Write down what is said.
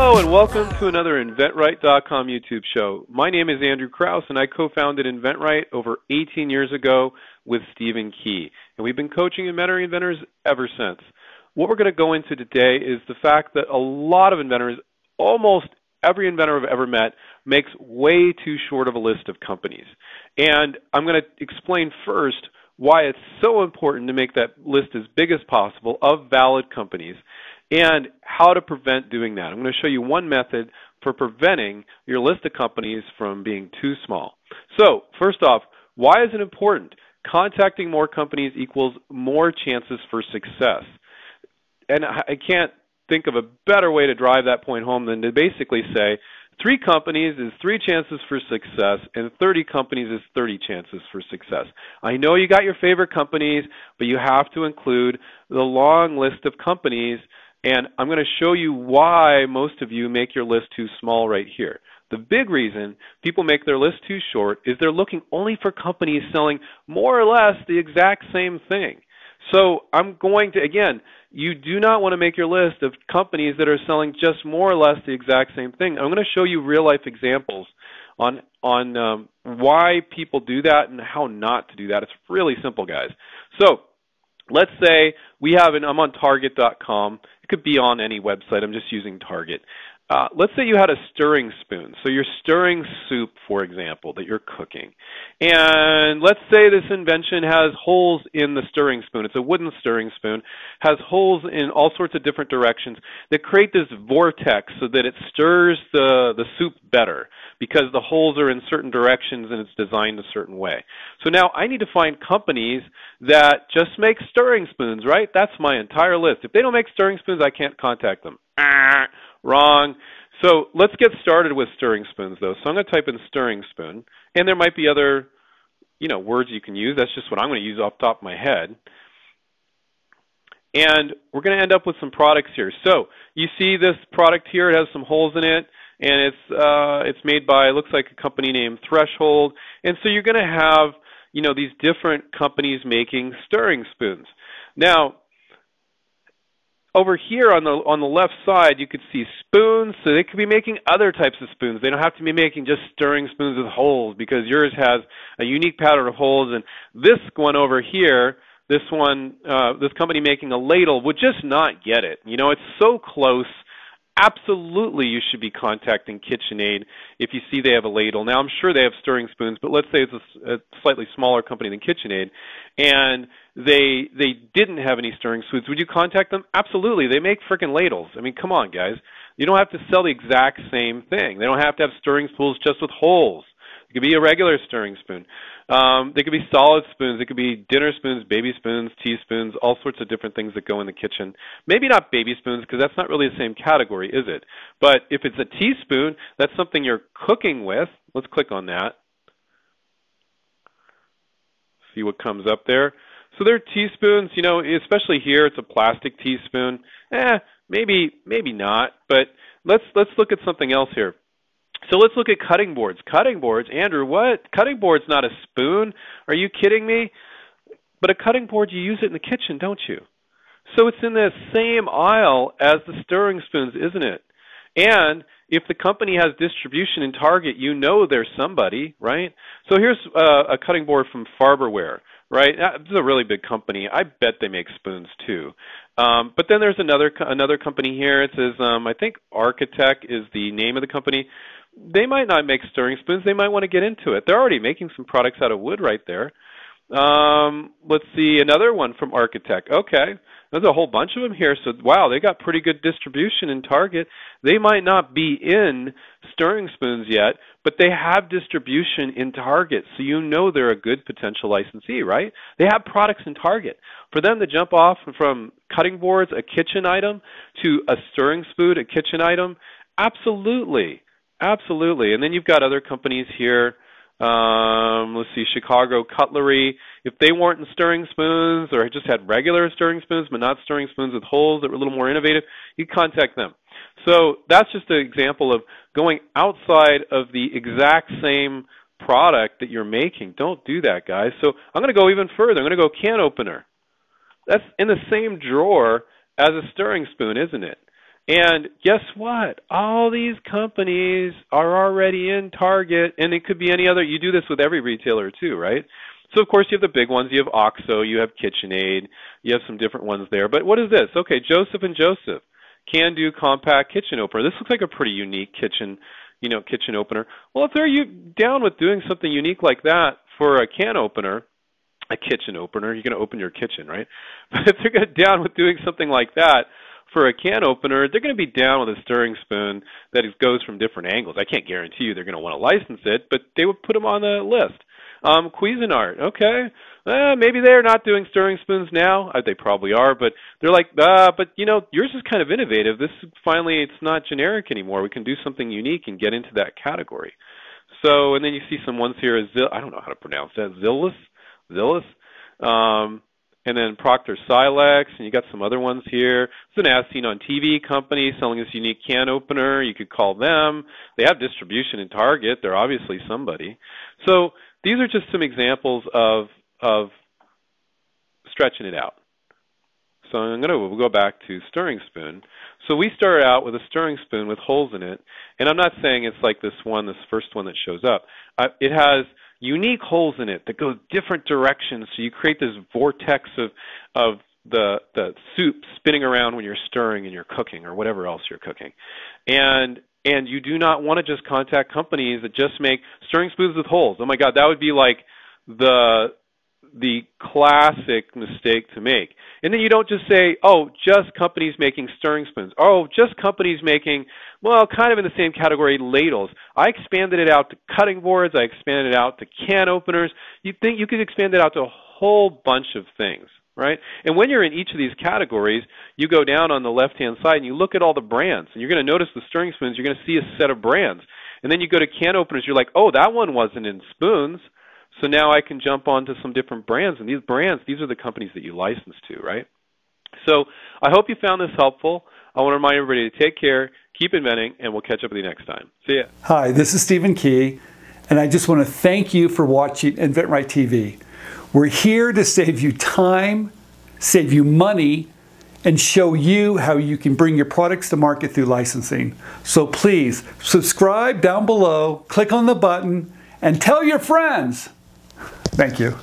Hello and welcome to another InventRight.com YouTube show. My name is Andrew Krause and I co-founded InventRight over 18 years ago with Stephen Key. And we've been coaching and mentoring inventors ever since. What we're going to go into today is the fact that a lot of inventors, almost every inventor I've ever met, makes way too short of a list of companies. And I'm going to explain first why it's so important to make that list as big as possible of valid companies, and how to prevent doing that. I'm going to show you one method for preventing your list of companies from being too small. So, first off, why is it important? Contacting more companies equals more chances for success. And I can't think of a better way to drive that point home than to basically say 3 companies is 3 chances for success, and 30 companies is 30 chances for success. I know you got your favorite companies, but you have to include the long list of companies. And I'm going to show you why most of you make your list too small right here. The big reason people make their list too short is they're looking only for companies selling more or less the exact same thing. So I'm going to, again, you do not want to make your list of companies that are selling just more or less the exact same thing. I'm going to show you real-life examples on why people do that and how not to do that. It's really simple, guys. So let's say we have I'm on Target.com. It could be on any website. I'm just using Target. Let's say you had a stirring spoon. So you're stirring soup, for example, that you're cooking. And let's say this invention has holes in the stirring spoon. It's a wooden stirring spoon, has holes in all sorts of different directions that create this vortex so that it stirs the soup better because the holes are in certain directions and it's designed a certain way. So now I need to find companies that just make stirring spoons, right? That's my entire list. If they don't make stirring spoons, I can't contact them. Wrong. So let's get started with stirring spoons, though. So I'm going to type in stirring spoon, and there might be other, words you can use. That's just what I'm going to use off the top of my head. And we're going to end up with some products here. So you see this product here. It has some holes in it, and it's made by, it looks like a company named Threshold. And so you're going to have, these different companies making stirring spoons. Now, over here on the left side, you could see spoons. So they could be making other types of spoons. They don't have to be making just stirring spoons with holes because yours has a unique pattern of holes. And this one over here, this company making a ladle would just not get it. It's so close. Absolutely, you should be contacting KitchenAid if you see they have a ladle. Now, I'm sure they have stirring spoons, but let's say it's a slightly smaller company than KitchenAid, and they didn't have any stirring spoons. Would you contact them? Absolutely. They make freaking ladles. I mean, come on, guys. You don't have to sell the exact same thing. They don't have to have stirring spoons just with holes. It could be a regular stirring spoon. They could be solid spoons. It could be dinner spoons, baby spoons, teaspoons, all sorts of different things that go in the kitchen. Maybe not baby spoons because that's not really the same category, is it? But if it's a teaspoon, that's something you're cooking with. Let's click on that. See what comes up there. So they're teaspoons, especially here, it's a plastic teaspoon. Maybe not. But let's look at something else here. So let's look at cutting boards. Cutting boards, Andrew, what? Cutting board's not a spoon? Are you kidding me? But a cutting board, you use it in the kitchen, don't you? So it's in the same aisle as the stirring spoons, isn't it? And if the company has distribution in Target, there's somebody, right? So here's a cutting board from Farberware, right? This is a really big company. I bet they make spoons too. But then there's another company here. It says, I think Architect is the name of the company. They might not make stirring spoons. They might want to get into it. They're already making some products out of wood right there. Let's see, another one from Architect. Okay, there's a whole bunch of them here. So, wow, they got pretty good distribution in Target. They might not be in stirring spoons yet, but they have distribution in Target. So they're a good potential licensee, right? They have products in Target. For them to jump off from cutting boards, a kitchen item, to a stirring spoon, a kitchen item, absolutely. Absolutely. And then you've got other companies here. Let's see, Chicago Cutlery. If they weren't in stirring spoons or just had regular stirring spoons but not stirring spoons with holes that were a little more innovative, you contact them. So that's just an example of going outside of the exact same product that you're making. Don't do that, guys. So I'm going to go even further. I'm going to go can opener. That's in the same drawer as a stirring spoon, isn't it? And guess what? All these companies are already in Target, and it could be any other. You do this with every retailer too, right? So, of course, you have the big ones. You have OXO, you have KitchenAid, you have some different ones there. But what is this? Okay, Joseph & Joseph, can-do compact kitchen opener. This looks like a pretty unique kitchen opener. Well, if they're down with doing something unique like that for a can opener, a kitchen opener, you're going to open your kitchen, right? But if they're down with doing something like that for a can opener, they're going to be down with a stirring spoon that goes from different angles. I can't guarantee you they're going to want to license it, but they would put them on the list. Cuisinart, okay. Maybe they're not doing stirring spoons now. They probably are, but they're like, but yours is kind of innovative. This finally, it's not generic anymore. We can do something unique and get into that category. So, and then you see some ones here, I don't know how to pronounce that, Zillis, and then Procter Silex, and you got some other ones here. It's an as-seen on TV company selling this unique can opener. You could call them. They have distribution in Target. They're obviously somebody. So these are just some examples of stretching it out. So we'll go back to stirring spoon. So we start out with a stirring spoon with holes in it, and I'm not saying it's like this first one that shows up. It has unique holes in it that go different directions, so you create this vortex of the soup spinning around when you're stirring and you're cooking or whatever else you're cooking. And you do not want to just contact companies that just make stirring spoons with holes. Oh my God, that would be like the classic mistake to make. And then you don't just say, oh, just companies making stirring spoons. Oh, just companies making, well, kind of in the same category, ladles. I expanded it out to cutting boards. I expanded it out to can openers. You think you could expand it out to a whole bunch of things, right? And when you're in each of these categories, you go down on the left-hand side and you look at all the brands. And you're going to notice the stirring spoons. You're going to see a set of brands. And then you go to can openers. You're like, oh, that one wasn't in spoons. So now I can jump onto some different brands, and these brands, these are the companies that you license to, right? So I hope you found this helpful. I want to remind everybody to take care, keep inventing, and we'll catch up with you next time. See ya. Hi, this is Stephen Key, and I just want to thank you for watching InventRight TV. We're here to save you time, save you money, and show you how you can bring your products to market through licensing. So please subscribe down below, click on the button, and tell your friends. Thank you.